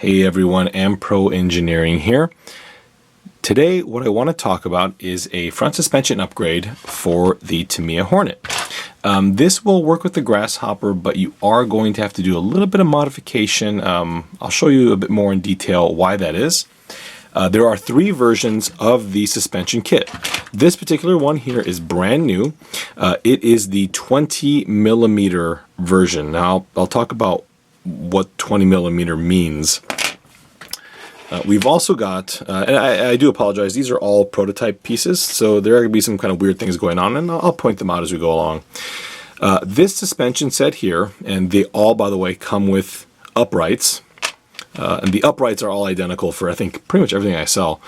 Hey everyone, Ampro Engineering here. Today what I want to talk about is a front suspension upgrade for the Tamiya Hornet. This will work with the Grasshopper, but you are going to have to do a little bit of modification. I'll show you a bit more in detail why that is. There are three versions of the suspension kit. This particular one here is brand new. It is the 20 millimeter version. Now I'll talk about what 20 millimeter means. We've also got, and I do apologize, these are all prototype pieces, so there are going to be some kind of weird things going on, and I'll point them out as we go along. This suspension set here, and they all, by the way, come with uprights, and the uprights are all identical for, I think, pretty much everything I sell.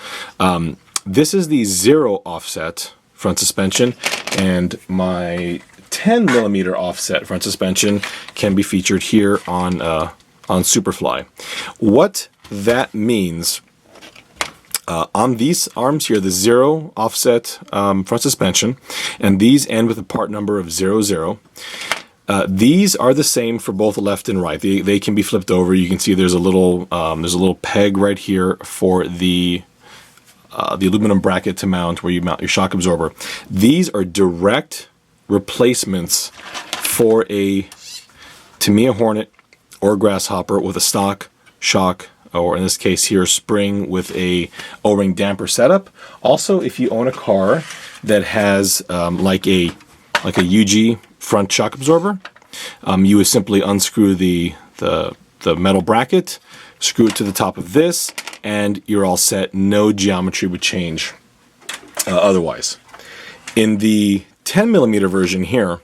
This is the 0 offset front suspension, and my 10 millimeter offset front suspension can be featured here on Superfly. What that means, on these arms here, the 0 offset front suspension, and these end with a part number of 00. These are the same for both left and right. They can be flipped over. You can see there's a little peg right here for the aluminum bracket to mount where you mount your shock absorber. These are direct replacements for a Tamiya Hornet or Grasshopper with a stock shock, or in this case here, spring with a O-ring damper setup. Also, if you own a car that has like a UG front shock absorber, you would simply unscrew the metal bracket, screw it to the top of this, and you're all set. No geometry would change otherwise. In the 10 millimeter version here,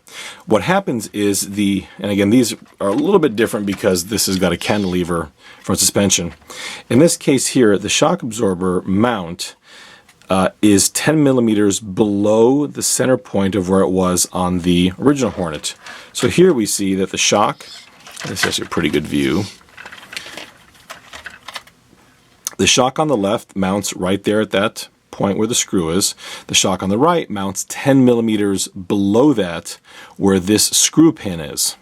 what happens is and again, these are a little bit different because this has got a cantilever front suspension. In this case here, the shock absorber mount is 10 millimeters below the center point of where it was on the original Hornet. So here we see that the shock, this is actually a pretty good view. The shock on the left mounts right there at that point where the screw is. The shock on the right mounts 10 millimeters below that where this screw pin is.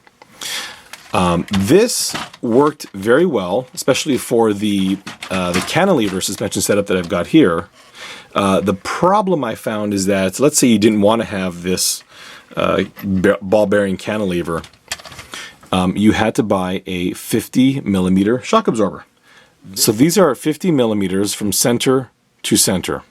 This worked very well, especially for the cantilever suspension setup that I've got here. The problem I found is that, let's say you didn't want to have this ball bearing cantilever, you had to buy a 50 millimeter shock absorber. So these are 50 millimeters from center to center.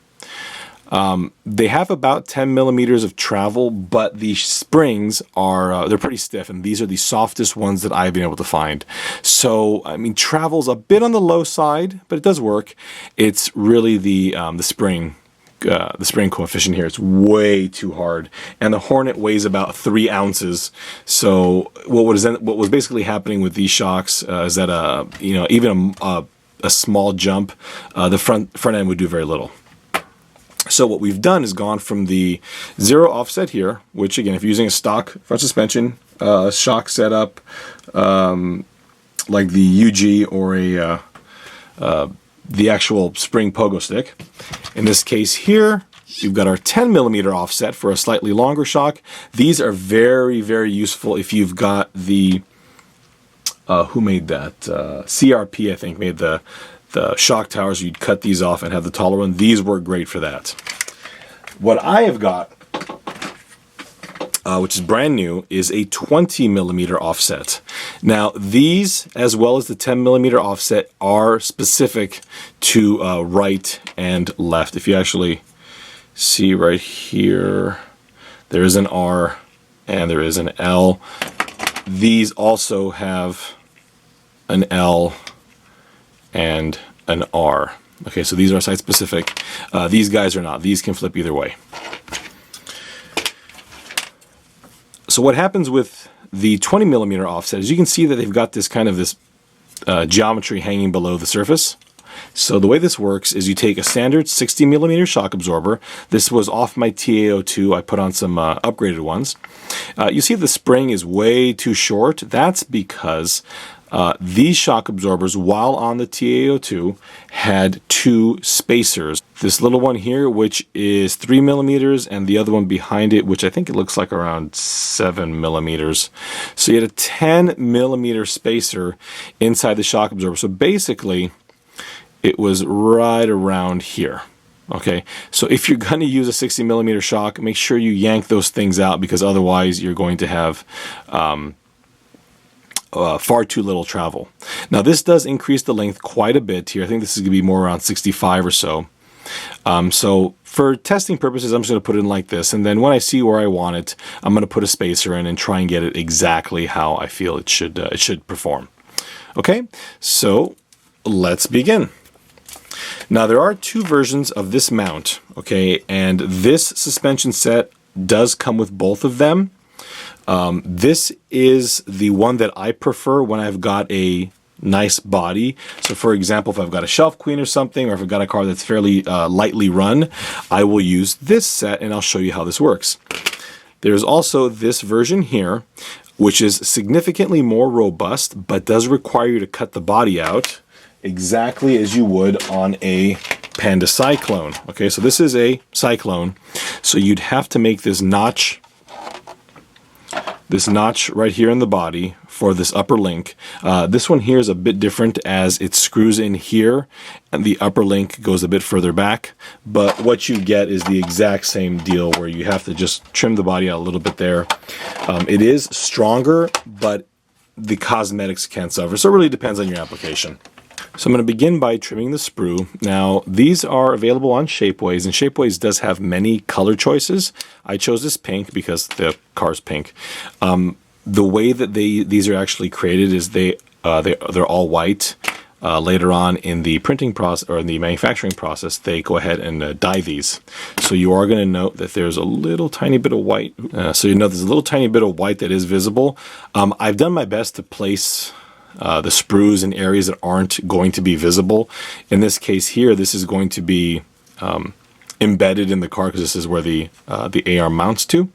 They have about 10 millimeters of travel, but the springs are, they're pretty stiff, and these are the softest ones that I've been able to find. So, I mean, travel's a bit on the low side, but it does work. It's really the spring coefficient here. It's way too hard, and the Hornet weighs about 3 ounces. So what was basically happening with these shocks is that even a small jump, the front end would do very little. So what we've done is gone from the 0 offset here, which again, if you're using a stock front suspension shock setup like the UG or the actual spring pogo stick. In this case here, you've got our 10 millimeter offset for a slightly longer shock. These are very, very useful if you've got the who made that? CRP, I think, made the shock towers. You'd cut these off and have the taller one. These work great for that. What I have got, which is brand new, is a 20 millimeter offset. Now these, as well as the 10 millimeter offset, are specific to right and left. If you actually see right here, there is an R and there is an L. These also have an L and an R. Okay, so these are site specific. These guys are not. These can flip either way. So what happens with the 20 millimeter offset is you can see that they've got this kind of geometry hanging below the surface. So the way this works is you take a standard 60 millimeter shock absorber. This was off my TA02. I put on some upgraded ones. You see the spring is way too short. That's because These shock absorbers, while on the TAO2, had two spacers. This little one here, which is 3 millimeters, and the other one behind it, which I think it looks like around 7 millimeters. So you had a 10 millimeter spacer inside the shock absorber. So basically, it was right around here. Okay, so if you're going to use a 60 millimeter shock, make sure you yank those things out, because otherwise you're going to have far too little travel. Now this does increase the length quite a bit here. I think this is going to be more around 65 or so. So for testing purposes, I'm just going to put it in like this, and then when I see where I want it, I'm going to put a spacer in and try and get it exactly how I feel it should perform. Okay, so let's begin. Now there are two versions of this mount, okay, and this suspension set does come with both of them. This is the one that I prefer when I've got a nice body. So for example, if I've got a shelf queen or something, or if I've got a car that's fairly lightly run, I will use this set, and I'll show you how this works. There's also this version here, which is significantly more robust, but does require you to cut the body out exactly as you would on a Panda Cyclone. Okay, so this is a Cyclone, so you'd have to make this notch right here in the body for this upper link. This one here is a bit different, as it screws in here and the upper link goes a bit further back, but what you get is the exact same deal, where you have to just trim the body out a little bit there. It is stronger, but the cosmetics can't suffer, so it really depends on your application. So I'm going to begin by trimming the sprue. Now, these are available on Shapeways, and Shapeways does have many color choices. I chose this pink because the car's pink. The way that these are actually created is they're all white. Later on in the printing process, or in the manufacturing process, they go ahead and dye these. So you are going to note that there's a little tiny bit of white. So you know there's a little tiny bit of white that is visible. I've done my best to place the sprues in areas that aren't going to be visible. In this case here, this is going to be embedded in the car, because this is where the AR mounts to.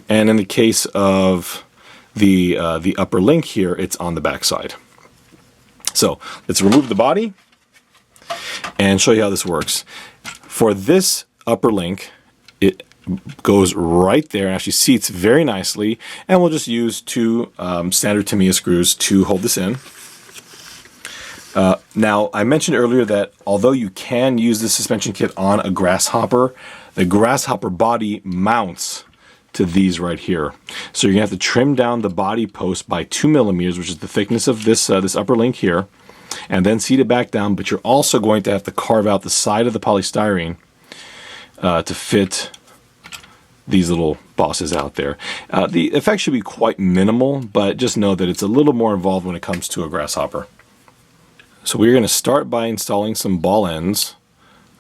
And in the case of the upper link here, it's on the back side. So let's remove the body and show you how this works. For this upper link, it goes right there and actually seats very nicely, and we'll just use two standard Tamiya screws to hold this in. Now, I mentioned earlier that although you can use this suspension kit on a Grasshopper, the Grasshopper body mounts to these right here. So you're gonna have to trim down the body post by 2 millimeters, which is the thickness of this upper link here, and then seat it back down. But you're also going to have to carve out the side of the polystyrene to fit these little bosses out there. The effect should be quite minimal, but just know that it's a little more involved when it comes to a Grasshopper. So we're going to start by installing some ball ends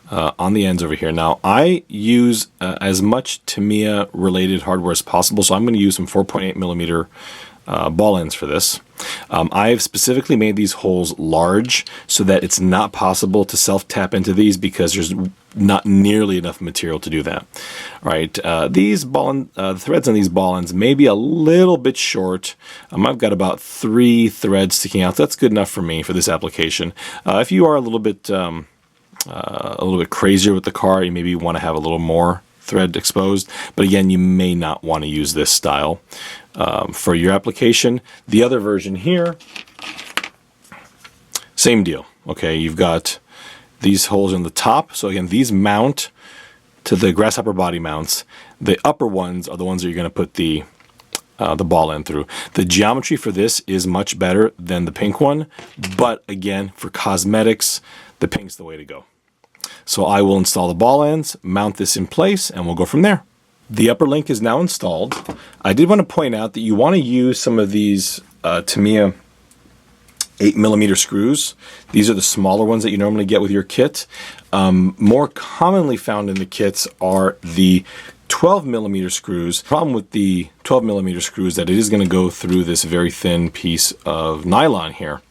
on the ends over here. Now, I use as much Tamiya related hardware as possible, so I'm going to use some 4.8 millimeter ball ends for this. I've specifically made these holes large so that it's not possible to self-tap into these, because there's not nearly enough material to do that. Right? These threads on these ball ends may be a little bit short. I've got about 3 threads sticking out. That's good enough for me for this application. If you are a little bit crazier with the car, you maybe want to have a little more thread exposed, but again, you may not want to use this style for your application. The other version here, same deal. Okay, you've got these holes in the top, so again, these mount to the Grasshopper body mounts. The upper ones are the ones that you're going to put the ball end through. The geometry for this is much better than the pink one, but again, for cosmetics, the pink's the way to go. So I will install the ball ends, mount this in place, and we'll go from there. The upper link is now installed. I did want to point out that you want to use some of these Tamiya 8mm screws. These are the smaller ones that you normally get with your kit. More commonly found in the kits are the 12mm screws. The problem with the 12mm screws is that it is going to go through this very thin piece of nylon here.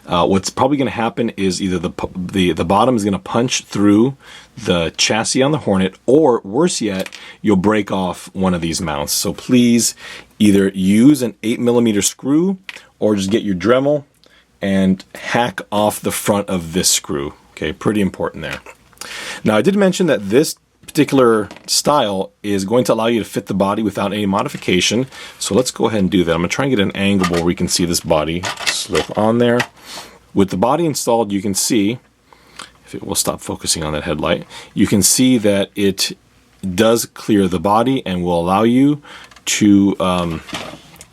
what's probably going to happen is either the bottom is going to punch through the chassis on the Hornet, or worse yet, you'll break off one of these mounts. So please either use an 8mm screw or just get your Dremel and hack off the front of this screw. Okay, pretty important there. Now I did mention that this particular style is going to allow you to fit the body without any modification. So let's go ahead and do that. I'm going to try and get an angle where we can see this body slip on there. With the body installed, you can see, if it will stop focusing on that headlight, you can see that it does clear the body and will allow you to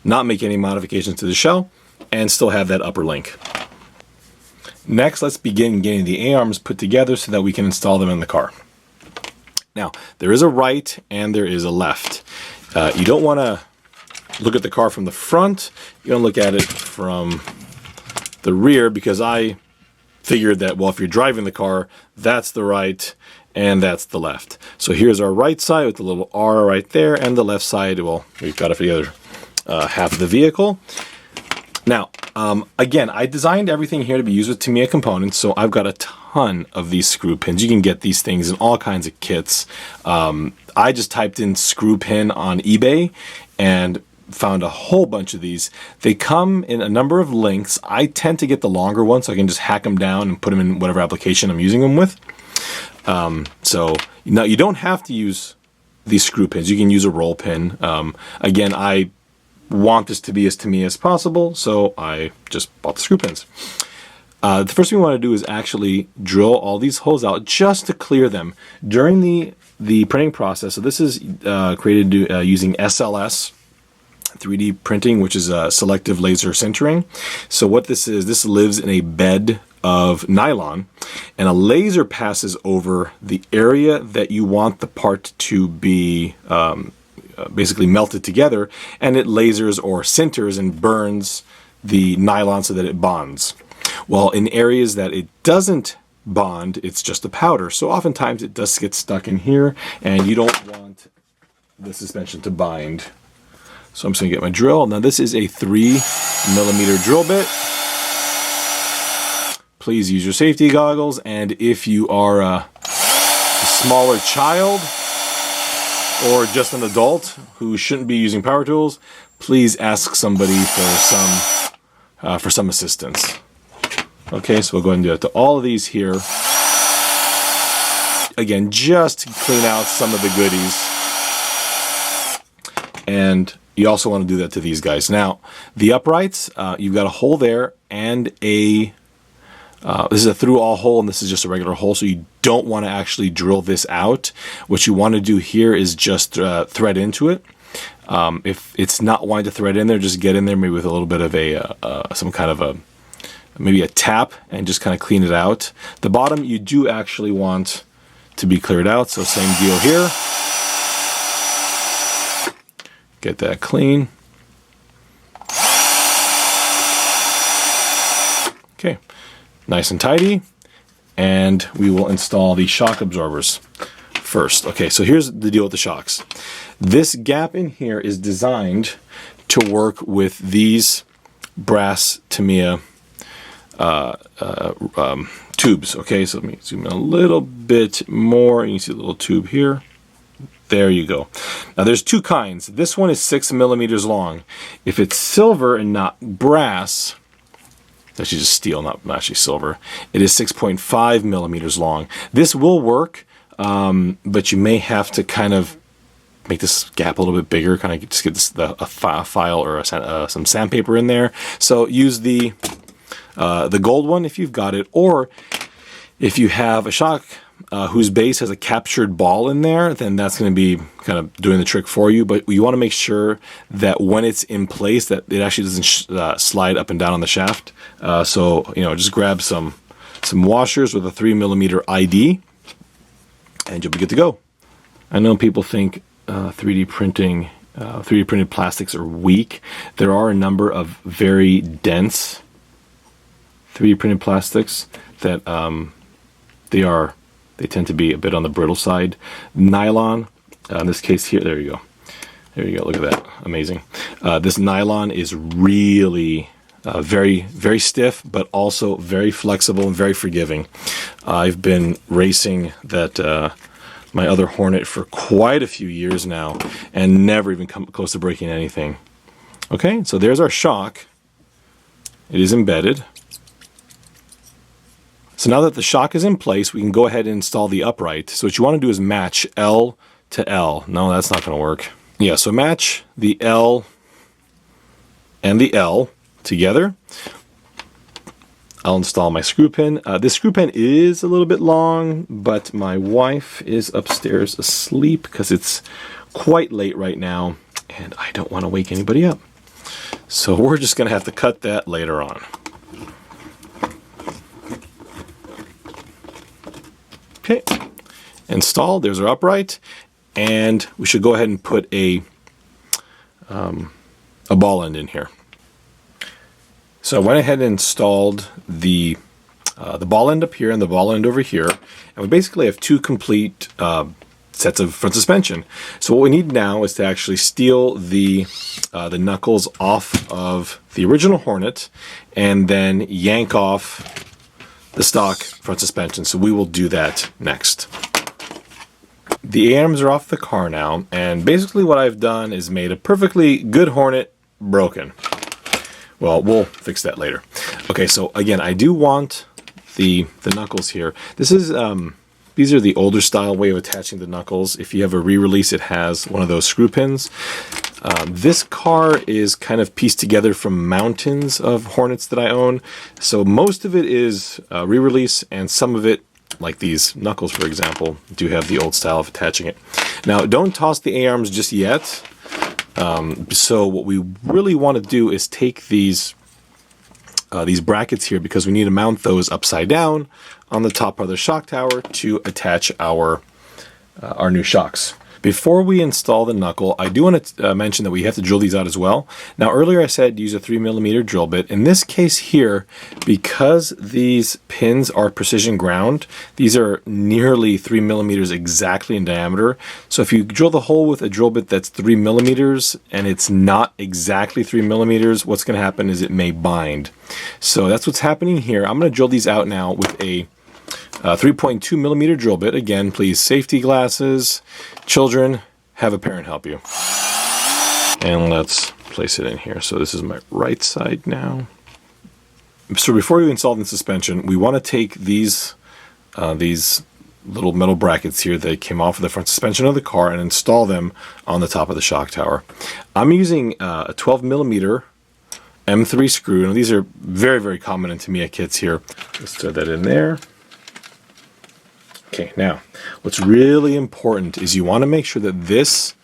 not make any modifications to the shell and still have that upper link. Next, let's begin getting the A-arms put together so that we can install them in the car. Now, there is a right and there is a left. You don't want to look at the car from the front. You want to look at it from the rear, because I figured that, well, if you're driving the car, that's the right and that's the left. So here's our right side with the little R right there, and the left side, well, we've got it for the other half of the vehicle. Now, again, I designed everything here to be used with Tamiya components, so I've got a ton of these screw pins. You can get these things in all kinds of kits. I just typed in screw pin on eBay and found a whole bunch of these. They come in a number of lengths. I tend to get the longer ones so I can just hack them down and put them in whatever application I'm using them with. So now you don't have to use these screw pins. You can use a roll pin. Again, I want this to be as Tamiya as possible, so I just bought the screw pins. The first thing we want to do is actually drill all these holes out just to clear them. During the printing process, so this is created using SLS 3D printing, which is selective laser sintering. So what this is, this lives in a bed of nylon, and a laser passes over the area that you want the part to be basically melted together, and it lasers or sinters and burns the nylon so that it bonds. Well, in areas that it doesn't bond, it's just a powder. So oftentimes it does get stuck in here, and you don't want the suspension to bind. So I'm just going to get my drill. Now this is a 3mm drill bit. Please use your safety goggles, and if you are a smaller child or just an adult who shouldn't be using power tools, please ask somebody for some assistance. Okay, so we'll go ahead and do that to all of these here. Again, just to clean out some of the goodies. And you also want to do that to these guys. Now, the uprights, you've got a hole there and a... this is a through-all hole, and this is just a regular hole, so you don't want to actually drill this out. What you want to do here is just thread into it. If it's not wanting to thread in there, just get in there maybe with a little bit of some kind of maybe a tap, and just kind of clean it out. The bottom you do actually want to be cleared out, so same deal here. Get that clean. Okay. Nice and tidy, and we will install the shock absorbers first. Okay, so here's the deal with the shocks. This gap in here is designed to work with these brass Tamiya tubes. Okay, so let me zoom in a little bit more. You can see the little tube here. There you go. Now there's two kinds. This one is 6mm long. If it's silver and not brass, it's actually just steel, not actually silver, it is 6.5mm long. This will work, but you may have to kind of make this gap a little bit bigger, kind of just get a file or some sandpaper in there. So use the gold one if you've got it, or if you have a shock whose base has a captured ball in there, then that's going to be kind of doing the trick for you. But you want to make sure that when it's in place that it actually doesn't slide up and down on the shaft. So, you know, just grab some washers with a 3mm ID and you'll be good to go. I know people think 3D printed plastics are weak. There are a number of very dense 3D printed plastics that they tend to be a bit on the brittle side. Nylon, in this case here, there you go. There you go, look at that, amazing. This nylon is really very, very stiff, but also very flexible and very forgiving. I've been racing that my other Hornet for quite a few years now and never even come close to breaking anything. Okay, so there's our shock. It is embedded. So now that the shock is in place, we can go ahead and install the upright. So what you want to do is match L to L. No, that's not going to work. Yeah, so match the L and the L together. I'll install my screw pin. This screw pin is a little bit long, but my wife is upstairs asleep because it's quite late right now, and I don't want to wake anybody up. So we're just going to have to cut that later on. Okay, installed. There's our upright, and we should go ahead and put a ball end in here. So I went ahead and installed the ball end up here and the ball end over here, and we basically have two complete sets of front suspension. So what we need now is to actually steal the knuckles off of the original Hornet and then yank off the stock front suspension. So we will do that next. The A-arms are off the car now, and basically what I've done is made a perfectly good Hornet broken. Well, we'll fix that later. Okay, so again, I do want the knuckles here. This is these are the older style way of attaching the knuckles. If you have a re-release, it has one of those screw pins. This car is kind of pieced together from mountains of Hornets that I own. So most of it is re-release, and some of it, like these knuckles, for example, do have the old style of attaching it. Now, don't toss the A-arms just yet. So what we really want to do is take these brackets here, because we need to mount those upside down on the top of the shock tower to attach our new shocks. Before we install the knuckle, I do want to mention that we have to drill these out as well. Now earlier I said use a 3mm drill bit. In this case here, because these pins are precision ground, these are nearly 3mm exactly in diameter. So if you drill the hole with a drill bit that's 3mm and it's not exactly 3mm, what's going to happen is it may bind. So that's what's happening here. I'm going to drill these out now with a 3.2mm drill bit. Again, please, safety glasses. Children, have a parent help you. And let's place it in here. So this is my right side now. So before we install the suspension, we want to take these little metal brackets here that came off of the front suspension of the car and install them on the top of the shock tower. I'm using a 12mm M3 screw. Now these are very, very common in Tamiya kits here. Let's throw that in there. Okay, now, what's really important is you want to make sure that this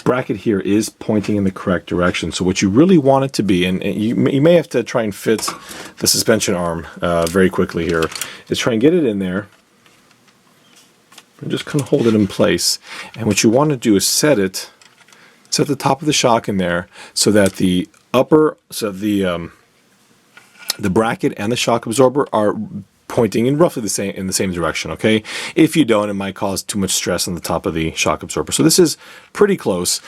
bracket here is pointing in the correct direction. So what you really want it to be, and you may have to try and fit the suspension arm very quickly here, is try and get it in there and just kind of hold it in place. And what you want to do is set the top of the shock in there so that the bracket and the shock absorber are pointing in roughly the same direction, okay? If you don't, it might cause too much stress on the top of the shock absorber. So this is pretty close.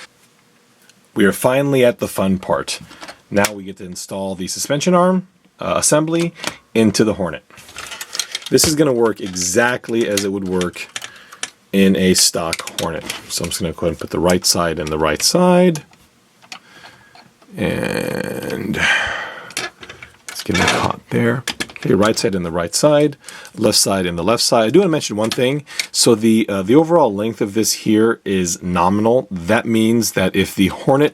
We are finally at the fun part. Now we get to install the suspension arm assembly into the Hornet. This is going to work exactly as it would work in a stock Hornet. So I'm just going to go ahead and put the right side in the right side. And it's getting caught there. Okay, right side in the right side, left side in the left side. I do want to mention one thing. So the overall length of this here is nominal. That means that if the Hornet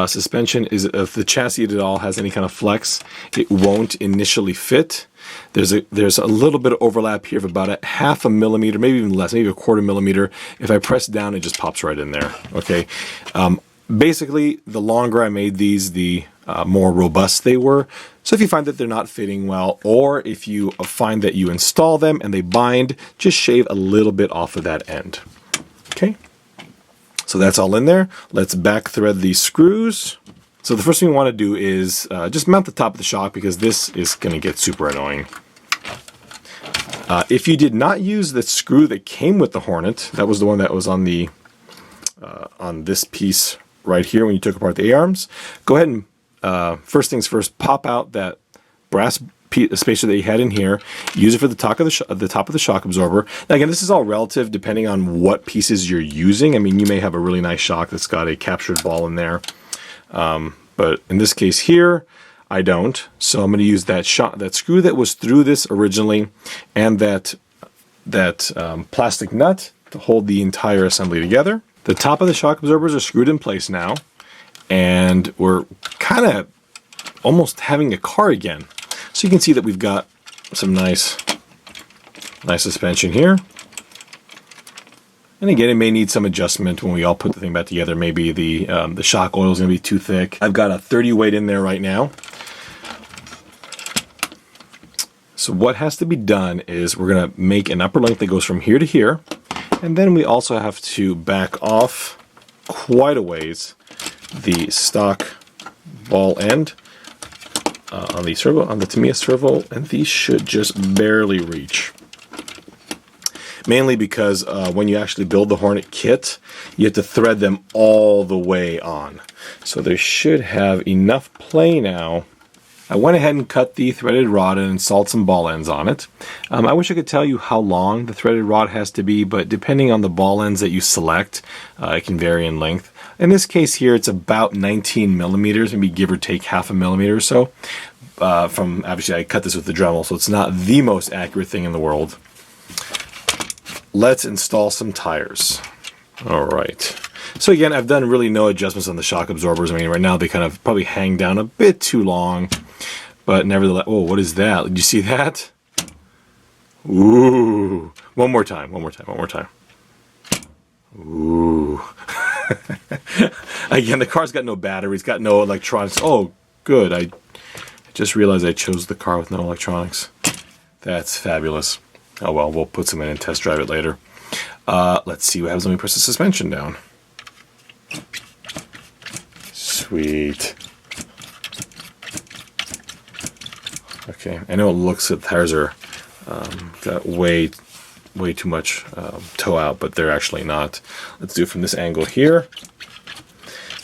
suspension if the chassis at all has any kind of flex, it won't initially fit. There's a little bit of overlap here of about a 0.5 millimeter, maybe even less, maybe a 1/4 millimeter. If I press down, it just pops right in there. Okay. Basically, the longer I made these, the more robust they were. So if you find that they're not fitting well, or if you find that you install them and they bind, just shave a little bit off of that end. Okay, so that's all in there. Let's back thread these screws. So the first thing we want to do is just mount the top of the shock, because this is going to get super annoying. If you did not use the screw that came with the Hornet, that was the one that was on the on this piece right here when you took apart the A-arms. Go ahead and, first things first, pop out that brass spacer that you had in here. Use it for the top of the shock absorber. Now again, this is all relative depending on what pieces you're using. I mean, you may have a really nice shock that's got a captured ball in there. But in this case here, I don't. So I'm going to use that screw that was through this originally, and that plastic nut to hold the entire assembly together. The top of the shock absorbers are screwed in place now, and we're kind of almost having a car again. So you can see that we've got some nice suspension here. And again, it may need some adjustment when we all put the thing back together. Maybe the shock oil is going to be too thick. I've got a 30 weight in there right now. So what has to be done is we're going to make an upper length that goes from here to here. And then we also have to back off quite a ways the stock ball end on the Tamiya servo, and these should just barely reach. Mainly because when you actually build the Hornet kit, you have to thread them all the way on. So they should have enough play now. I went ahead and cut the threaded rod and installed some ball ends on it. I wish I could tell you how long the threaded rod has to be, but depending on the ball ends that you select, it can vary in length. In this case here, it's about 19 millimeters, maybe give or take half a millimeter or so. Obviously I cut this with the Dremel, so it's not the most accurate thing in the world. Let's install some tires. All right. So again, I've done really no adjustments on the shock absorbers. I mean, right now they kind of probably hang down a bit too long, but nevertheless, oh, what is that? Did you see that? Ooh. One more time. Ooh. Again, the car's got no batteries, got no electronics. Oh, good. I just realized I chose the car with no electronics. That's fabulous. Oh well, we'll put some in and test drive it later. Let's see what happens when we press the suspension down. Sweet. Okay, I know it looks like the tires are got way too much toe out, but they're actually not. Let's do it from this angle here.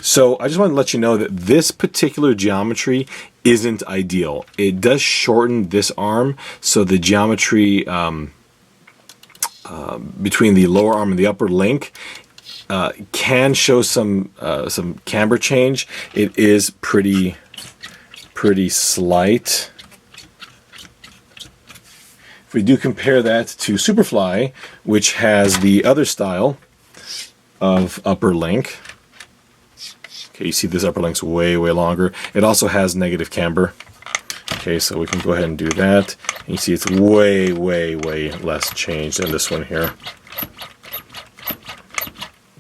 So I just want to let you know that this particular geometry isn't ideal. It does shorten this arm, so the geometry between the lower arm and the upper link can show some camber change. It is pretty slight. If we do compare that to Superfly, which has the other style of upper link. Okay, you see this upper link's way longer. It also has negative camber. Okay, so we can go ahead and do that. And you see it's way less change than this one here.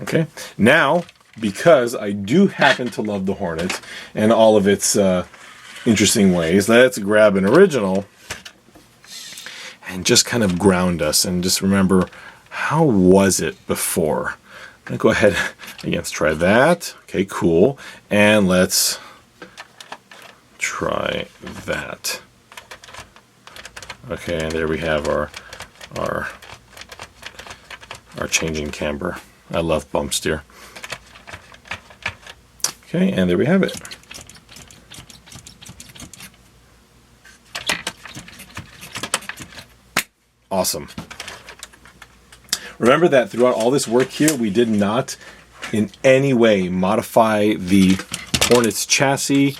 Okay, now, because I do happen to love the Hornet and all of its interesting ways, let's grab an original and just kind of ground us and just remember, how was it before? I'm going to go ahead, again, let's try that. Okay, cool. And let's try that. Okay, and there we have our changing camber. I love bump steer. Okay, and there we have it. Awesome. Remember that throughout all this work here, we did not in any way modify the Hornet's chassis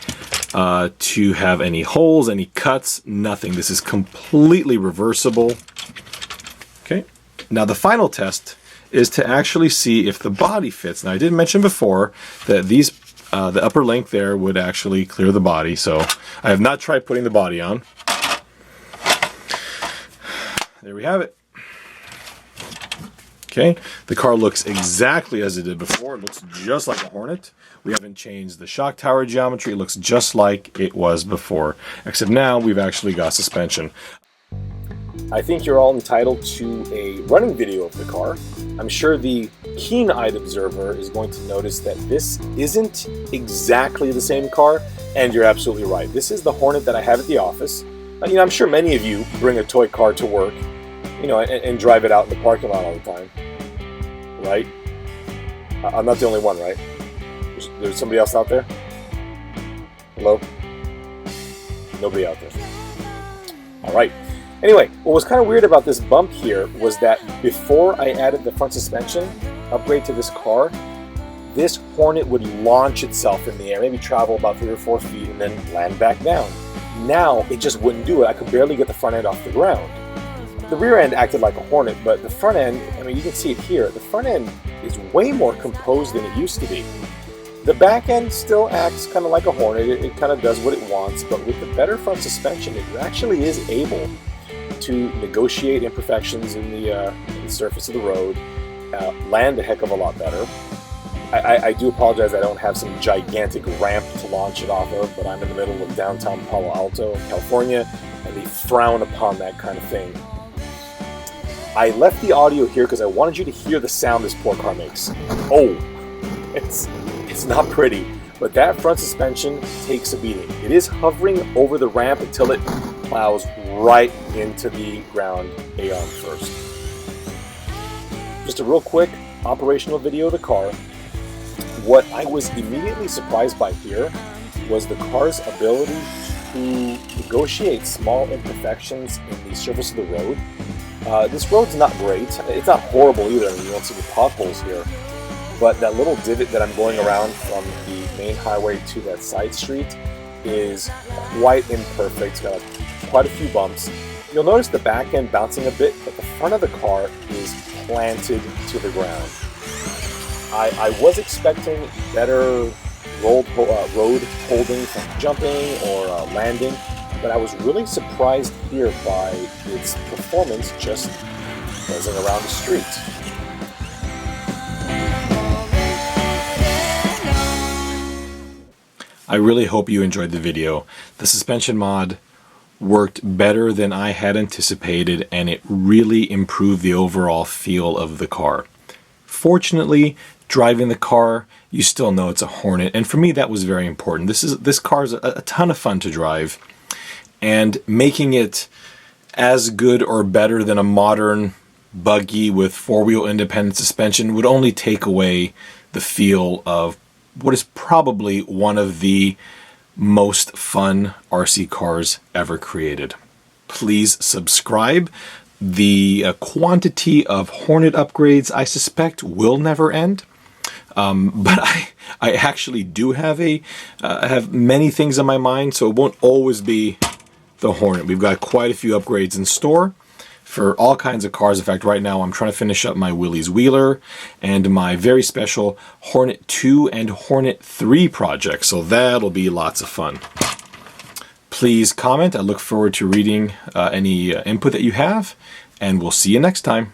to have any holes, any cuts, nothing. This is completely reversible. Okay, now the final test is to actually see if the body fits. Now I did mention before that these the upper link there would actually clear the body, so I have not tried putting the body on. There we have it. Okay, the car looks exactly as it did before. It looks just like a Hornet. We haven't changed the shock tower geometry. It looks just like it was before, except now we've actually got suspension. I think you're all entitled to a running video of the car. I'm sure the keen-eyed observer is going to notice that this isn't exactly the same car, and you're absolutely right. This is the Hornet that I have at the office. You know, I'm sure many of you bring a toy car to work, you know, and drive it out in the parking lot all the time, right? I'm not the only one, right? There's somebody else out there? Hello? Nobody out there. All right. Anyway, what was kind of weird about this bump here was that before I added the front suspension upgrade to this car, this Hornet would launch itself in the air, maybe travel about 3 or 4 feet and then land back down. Now, it just wouldn't do it. I could barely get the front end off the ground. The rear end acted like a Hornet, but the front end, I mean, you can see it here, the front end is way more composed than it used to be. The back end still acts kind of like a Hornet. It kind of does what it wants, but with the better front suspension, it actually is able to negotiate imperfections in the surface of the road, land a heck of a lot better. I do apologize I don't have some gigantic ramp to launch it off of, but I'm in the middle of downtown Palo Alto, California, and they frown upon that kind of thing. I left the audio here because I wanted you to hear the sound this poor car makes. Oh, it's not pretty, but that front suspension takes a beating. It is hovering over the ramp until it plows right into the ground aeon first. Just a real quick operational video of the car. What I was immediately surprised by here was the car's ability to negotiate small imperfections in the surface of the road. This road's not great. It's not horrible either. I mean, you don't see the potholes here. But that little divot that I'm going around from the main highway to that side street is quite imperfect. It's got quite a few bumps. You'll notice the back end bouncing a bit, but the front of the car is planted to the ground. I was expecting better road holding from jumping or landing, but I was really surprised here by its performance just buzzing around the street. I really hope you enjoyed the video. The suspension mod worked better than I had anticipated, and it really improved the overall feel of the car. Fortunately, driving the car, you still know it's a Hornet, and for me that was very important. This car is a ton of fun to drive, and making it as good or better than a modern buggy with four-wheel independent suspension would only take away the feel of what is probably one of the most fun RC cars ever created. Please subscribe. The quantity of Hornet upgrades I suspect will never end. But I actually do have have many things on my mind, so it won't always be the Hornet. We've got quite a few upgrades in store for all kinds of cars. In fact, right now I'm trying to finish up my Willys Wheeler and my very special Hornet 2 and Hornet 3 project, so that'll be lots of fun. Please comment. I look forward to reading any input that you have, and we'll see you next time.